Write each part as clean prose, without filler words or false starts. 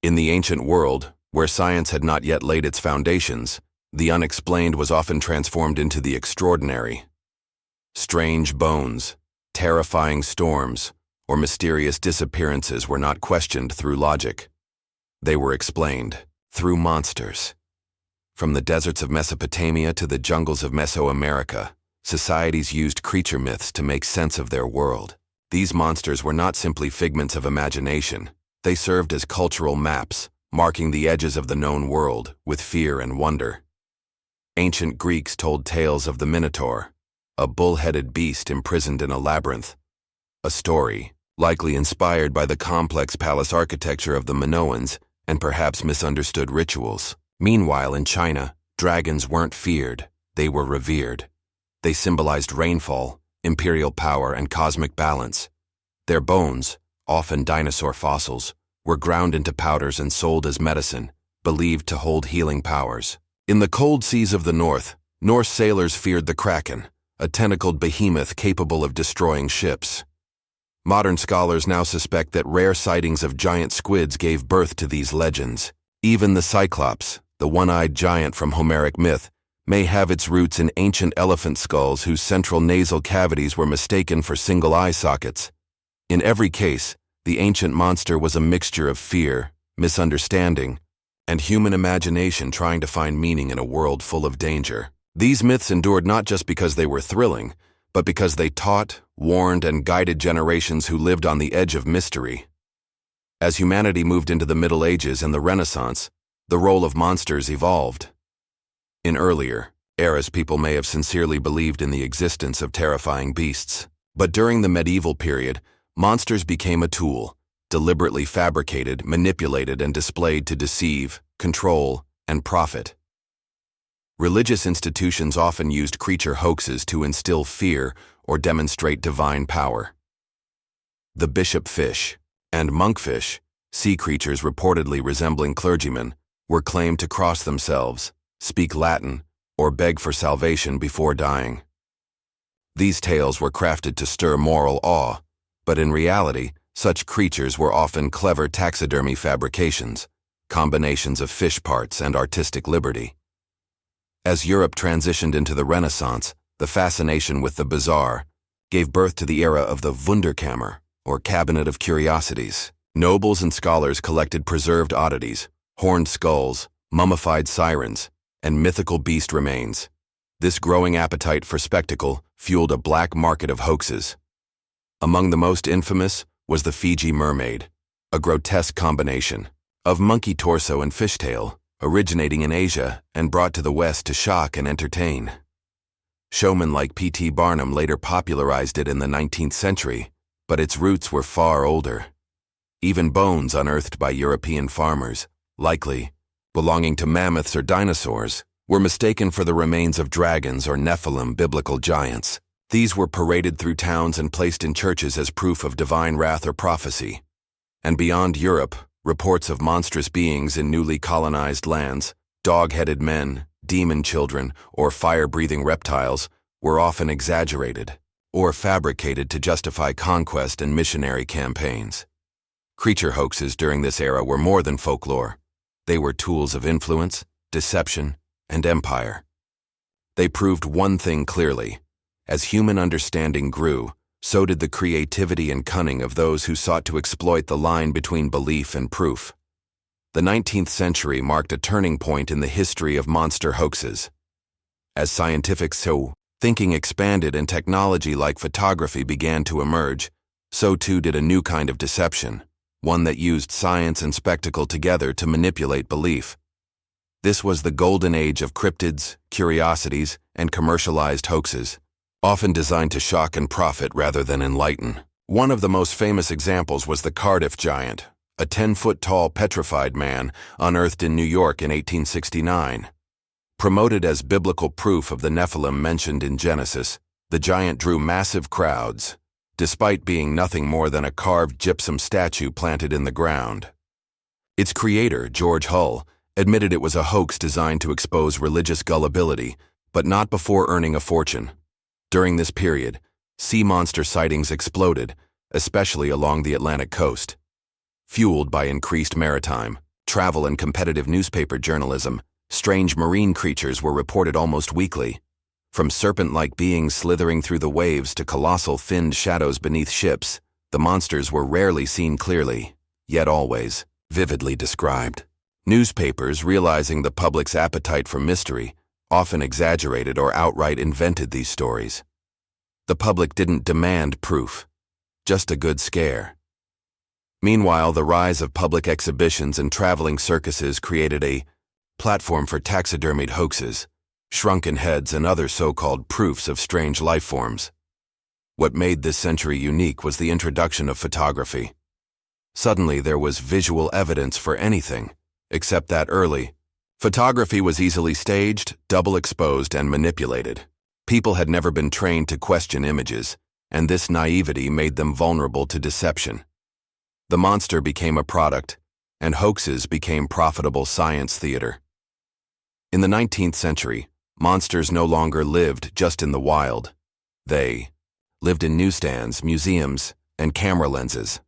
In the ancient world, where science had not yet laid its foundations, the unexplained was often transformed into the extraordinary. Strange bones, terrifying storms, or mysterious disappearances were not questioned through logic. They were explained through monsters. From the deserts of Mesopotamia to the jungles of Mesoamerica, societies used creature myths to make sense of their world. These monsters were not simply figments of imagination. They served as cultural maps, marking the edges of the known world with fear and wonder. Ancient Greeks told tales of the Minotaur, a bull-headed beast imprisoned in a labyrinth. A story, likely inspired by the complex palace architecture of the Minoans and perhaps misunderstood rituals. Meanwhile, in China, dragons weren't feared, they were revered. They symbolized rainfall, imperial power, and cosmic balance. Their bones, often dinosaur fossils, were ground into powders and sold as medicine, believed to hold healing powers. In the cold seas of the north, Norse sailors feared the kraken, a tentacled behemoth capable of destroying ships. Modern scholars now suspect that rare sightings of giant squids gave birth to these legends. Even the Cyclops, the one-eyed giant from Homeric myth, may have its roots in ancient elephant skulls whose central nasal cavities were mistaken for single eye sockets. In every case, the ancient monster was a mixture of fear, misunderstanding, and human imagination trying to find meaning in a world full of danger. These myths endured not just because they were thrilling, but because they taught, warned, and guided generations who lived on the edge of mystery. As humanity moved into the Middle Ages and the Renaissance, the role of monsters evolved. In earlier eras, people may have sincerely believed in the existence of terrifying beasts. But during the medieval period, monsters became a tool, deliberately fabricated, manipulated, and displayed to deceive, control, and profit. Religious institutions often used creature hoaxes to instill fear or demonstrate divine power. The bishop fish and monkfish, sea creatures reportedly resembling clergymen, were claimed to cross themselves, speak Latin, or beg for salvation before dying. These tales were crafted to stir moral awe, but in reality, such creatures were often clever taxidermy fabrications, combinations of fish parts and artistic liberty. As Europe transitioned into the Renaissance, the fascination with the bizarre gave birth to the era of the Wunderkammer, or Cabinet of Curiosities. Nobles and scholars collected preserved oddities, horned skulls, mummified sirens, and mythical beast remains. This growing appetite for spectacle fueled a black market of hoaxes. Among the most infamous was the Fiji mermaid, a grotesque combination of monkey torso and fishtail, originating in Asia and brought to the West to shock and entertain. Showmen like P.T. Barnum later popularized it in the 19th century, but its roots were far older. Even bones unearthed by European farmers, likely belonging to mammoths or dinosaurs, were mistaken for the remains of dragons or Nephilim biblical giants. These were paraded through towns and placed in churches as proof of divine wrath or prophecy. And beyond Europe, reports of monstrous beings in newly colonized lands, dog-headed men, demon children, or fire-breathing reptiles, were often exaggerated or fabricated to justify conquest and missionary campaigns. Creature hoaxes during this era were more than folklore. They were tools of influence, deception, and empire. They proved one thing clearly: as human understanding grew, so did the creativity and cunning of those who sought to exploit the line between belief and proof. The 19th century marked a turning point in the history of monster hoaxes. As scientific thinking expanded and technology like photography began to emerge, so too did a new kind of deception, one that used science and spectacle together to manipulate belief. This was the golden age of cryptids, curiosities, and commercialized hoaxes, often designed to shock and profit rather than enlighten. One of the most famous examples was the Cardiff giant, a 10-foot-tall petrified man unearthed in New York in 1869. Promoted as biblical proof of the Nephilim mentioned in Genesis, the giant drew massive crowds, despite being nothing more than a carved gypsum statue planted in the ground. Its creator, George Hull, admitted it was a hoax designed to expose religious gullibility, but not before earning a fortune. During this period, sea monster sightings exploded, especially along the Atlantic coast. Fueled by increased maritime, travel and competitive newspaper journalism, strange marine creatures were reported almost weekly. From serpent-like beings slithering through the waves to colossal finned shadows beneath ships, the monsters were rarely seen clearly, yet always vividly described. Newspapers, realizing the public's appetite for mystery, often exaggerated or outright invented these stories. The public didn't demand proof, just a good scare. Meanwhile, the rise of public exhibitions and traveling circuses created a platform for taxidermied hoaxes, shrunken heads, and other so-called proofs of strange life forms. What made this century unique was the introduction of photography. Suddenly, there was visual evidence for anything, except that early, photography was easily staged, double-exposed, and manipulated. People had never been trained to question images, and this naivety made them vulnerable to deception. The monster became a product, and hoaxes became profitable science theater. In the 19th century, monsters no longer lived just in the wild. They lived in newsstands, museums, and camera lenses.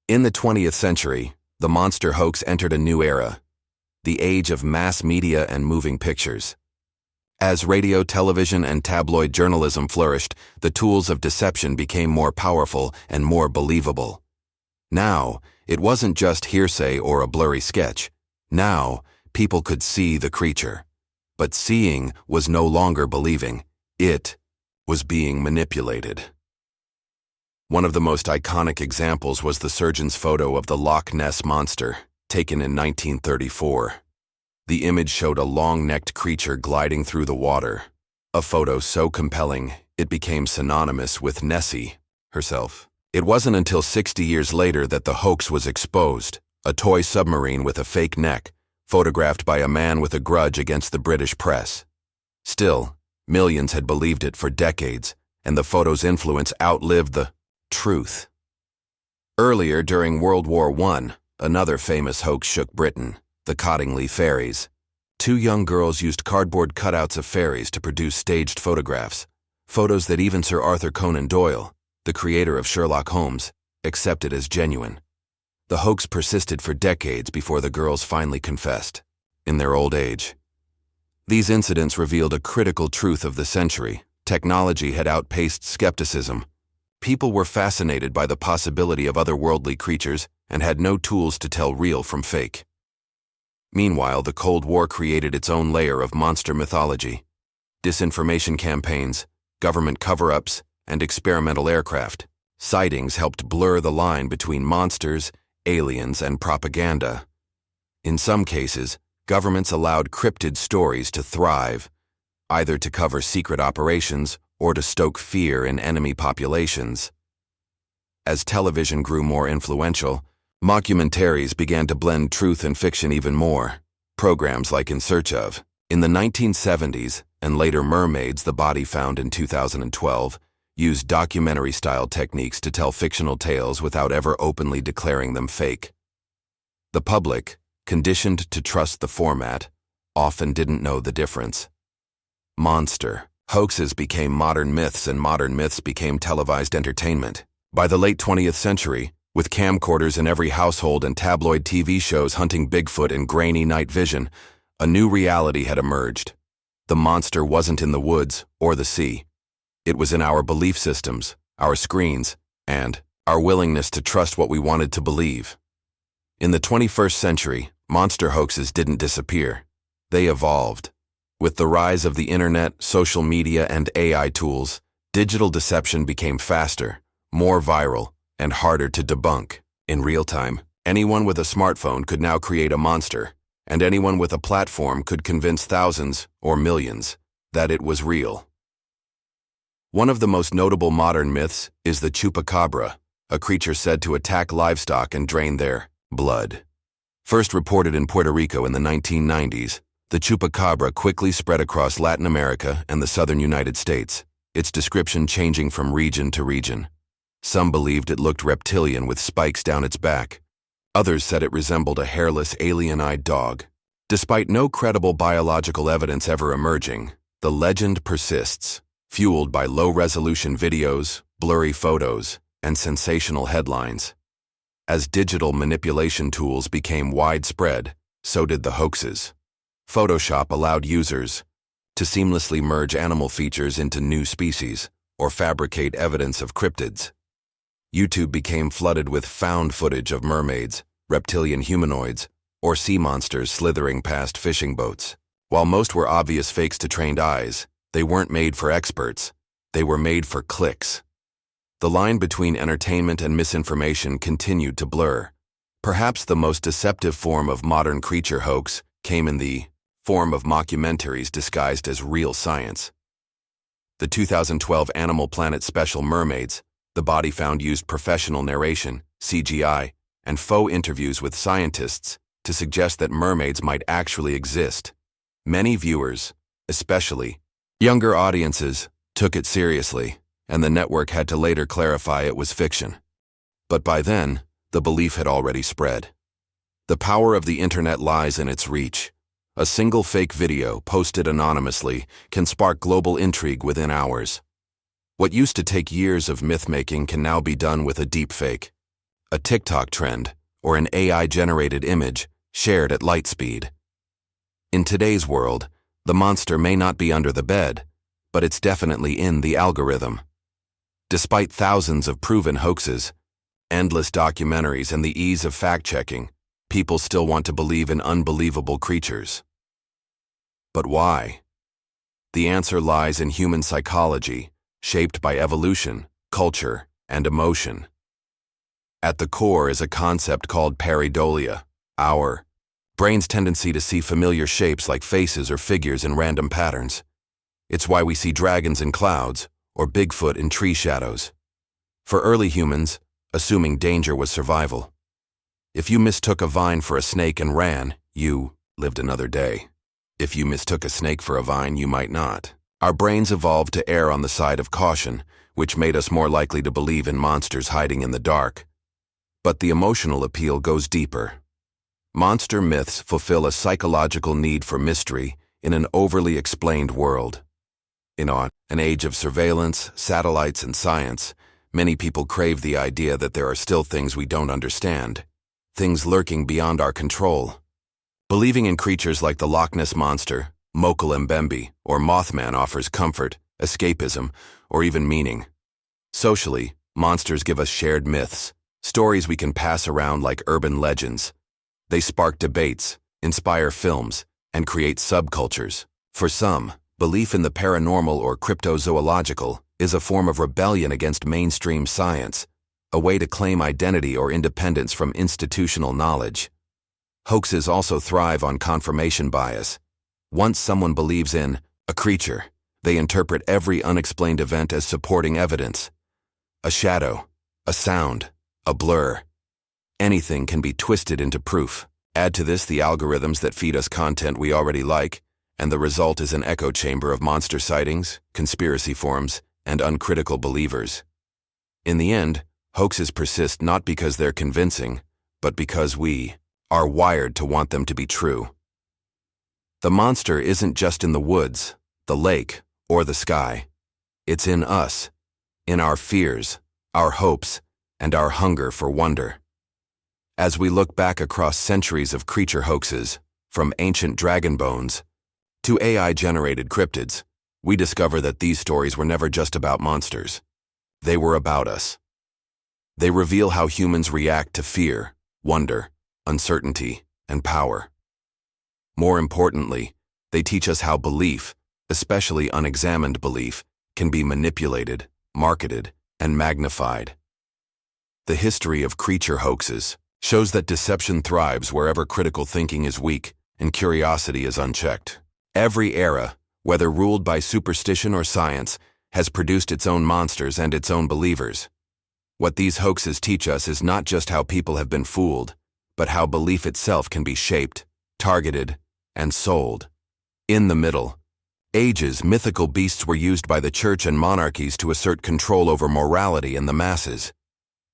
In the 20th century, the monster hoax entered a new era, the age of mass media and moving pictures. As radio, television, and tabloid journalism flourished, the tools of deception became more powerful and more believable. Now, it wasn't just hearsay or a blurry sketch. Now, people could see the creature. But seeing was no longer believing. It was being manipulated. One of the most iconic examples was the surgeon's photo of the Loch Ness Monster, taken in 1934. The image showed a long-necked creature gliding through the water, a photo so compelling it became synonymous with Nessie herself. It wasn't until 60 years later that the hoax was exposed, a toy submarine with a fake neck, photographed by a man with a grudge against the British press. Still, millions had believed it for decades, and the photo's influence outlived the truth. Earlier, during World War I, another famous hoax shook Britain, the Cottingley fairies. Two young girls used cardboard cutouts of fairies to produce staged photographs, photos that even Sir Arthur Conan Doyle, the creator of Sherlock Holmes, accepted as genuine. The hoax persisted for decades before the girls finally confessed, in their old age. These incidents revealed a critical truth of the century. Technology had outpaced skepticism. People were fascinated by the possibility of otherworldly creatures and had no tools to tell real from fake. Meanwhile, the Cold War created its own layer of monster mythology. Disinformation campaigns, government cover-ups, and experimental aircraft. Sightings helped blur the line between monsters, aliens, and propaganda. In some cases, governments allowed cryptid stories to thrive, either to cover secret operations or to stoke fear in enemy populations. As television grew more influential, mockumentaries began to blend truth and fiction even more. Programs like In Search Of, in the 1970s, and later Mermaids, the Body Found in 2012, used documentary-style techniques to tell fictional tales without ever openly declaring them fake. The public, conditioned to trust the format, often didn't know the difference. Monster hoaxes became modern myths, and modern myths became televised entertainment. By the late 20th century, with camcorders in every household and tabloid TV shows hunting Bigfoot in grainy night vision, a new reality had emerged. The monster wasn't in the woods or the sea. It was in our belief systems, our screens, and our willingness to trust what we wanted to believe. In the 21st century, monster hoaxes didn't disappear. They evolved. With the rise of the internet, social media, and AI tools, digital deception became faster, more viral, and harder to debunk. In real time, anyone with a smartphone could now create a monster, and anyone with a platform could convince thousands or millions that it was real. One of the most notable modern myths is the chupacabra, a creature said to attack livestock and drain their blood. First reported in Puerto Rico in the 1990s, the chupacabra quickly spread across Latin America and the southern United States, its description changing from region to region. Some believed it looked reptilian with spikes down its back. Others said it resembled a hairless, alien-eyed dog. Despite no credible biological evidence ever emerging, the legend persists, fueled by low-resolution videos, blurry photos, and sensational headlines. As digital manipulation tools became widespread, so did the hoaxes. Photoshop allowed users to seamlessly merge animal features into new species or fabricate evidence of cryptids. YouTube became flooded with found footage of mermaids, reptilian humanoids, or sea monsters slithering past fishing boats. While most were obvious fakes to trained eyes, they weren't made for experts. They were made for clicks. The line between entertainment and misinformation continued to blur. Perhaps the most deceptive form of modern creature hoax came in the form of mockumentaries disguised as real science. The 2012 Animal Planet special Mermaids, the body found used professional narration, CGI, and faux interviews with scientists to suggest that mermaids might actually exist. Many viewers, especially younger audiences, took it seriously, and the network had to later clarify it was fiction. But by then, the belief had already spread. The power of the internet lies in its reach. A single fake video posted anonymously can spark global intrigue within hours. What used to take years of myth-making can now be done with a deepfake, a TikTok trend, or an AI-generated image shared at light speed. In today's world, the monster may not be under the bed, but it's definitely in the algorithm. Despite thousands of proven hoaxes, endless documentaries, and the ease of fact-checking, people still want to believe in unbelievable creatures. But why? The answer lies in human psychology, shaped by evolution, culture, and emotion. At the core is a concept called pareidolia, our brain's tendency to see familiar shapes like faces or figures in random patterns. It's why we see dragons in clouds or Bigfoot in tree shadows. For early humans, assuming danger was survival. If you mistook a vine for a snake and ran, you lived another day. If you mistook a snake for a vine, you might not. Our brains evolved to err on the side of caution, which made us more likely to believe in monsters hiding in the dark. But the emotional appeal goes deeper. Monster myths fulfill a psychological need for mystery in an overly explained world. In an age of surveillance, satellites, and science, many people crave the idea that there are still things we don't understand, things lurking beyond our control. Believing in creatures like the Loch Ness Monster, Mokele Mbembe, or Mothman offers comfort, escapism, or even meaning. Socially, monsters give us shared myths, stories we can pass around like urban legends. They spark debates, inspire films, and create subcultures. For some, belief in the paranormal or cryptozoological is a form of rebellion against mainstream science, a way to claim identity or independence from institutional knowledge. Hoaxes also thrive on confirmation bias. Once someone believes in a creature, they interpret every unexplained event as supporting evidence. A shadow, a sound, a blur. Anything can be twisted into proof. Add to this the algorithms that feed us content we already like, and the result is an echo chamber of monster sightings, conspiracy forums, and uncritical believers. In the end, hoaxes persist not because they're convincing, but because we are wired to want them to be true. The monster isn't just in the woods, the lake, or the sky. It's in us, in our fears, our hopes, and our hunger for wonder. As we look back across centuries of creature hoaxes, from ancient dragon bones to AI-generated cryptids, we discover that these stories were never just about monsters. They were about us. They reveal how humans react to fear, wonder, uncertainty, and power. More importantly, they teach us how belief, especially unexamined belief, can be manipulated, marketed, and magnified. The history of creature hoaxes shows that deception thrives wherever critical thinking is weak and curiosity is unchecked. Every era, whether ruled by superstition or science, has produced its own monsters and its own believers. What these hoaxes teach us is not just how people have been fooled, but how belief itself can be shaped, targeted, and sold. In the Middle Ages, mythical beasts were used by the church and monarchies to assert control over morality and the masses.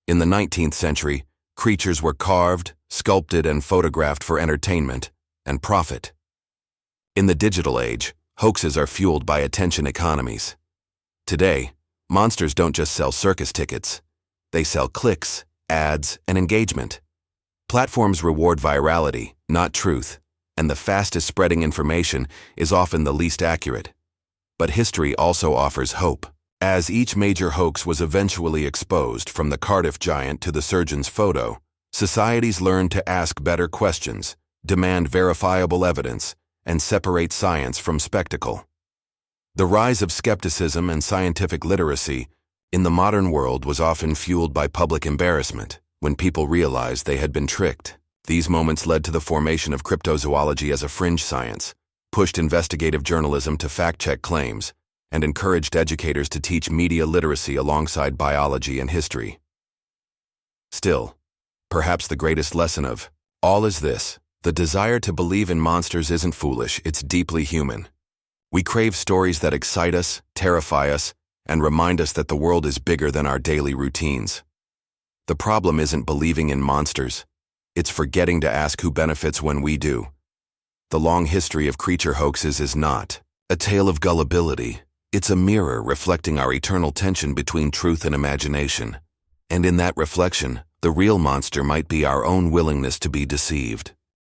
In the 19th century, creatures were carved, sculpted, and photographed for entertainment and profit. In the digital age, hoaxes are fueled by attention economies. Today, monsters don't just sell circus tickets. They sell clicks, ads, and engagement. Platforms reward virality, not truth, and the fastest spreading information is often the least accurate. But history also offers hope. As each major hoax was eventually exposed, from the Cardiff giant to the surgeon's photo, societies learned to ask better questions, demand verifiable evidence, and separate science from spectacle. The rise of skepticism and scientific literacy in the modern world was often fueled by public embarrassment, when people realized they had been tricked. These moments led to the formation of cryptozoology as a fringe science, pushed investigative journalism to fact-check claims, and encouraged educators to teach media literacy alongside biology and history. Still, perhaps the greatest lesson of all is this: the desire to believe in monsters isn't foolish, it's deeply human. We crave stories that excite us, terrify us, and remind us that the world is bigger than our daily routines. The problem isn't believing in monsters, it's forgetting to ask who benefits when we do. The long history of creature hoaxes is not a tale of gullibility. It's a mirror reflecting our eternal tension between truth and imagination. And in that reflection, the real monster might be our own willingness to be deceived.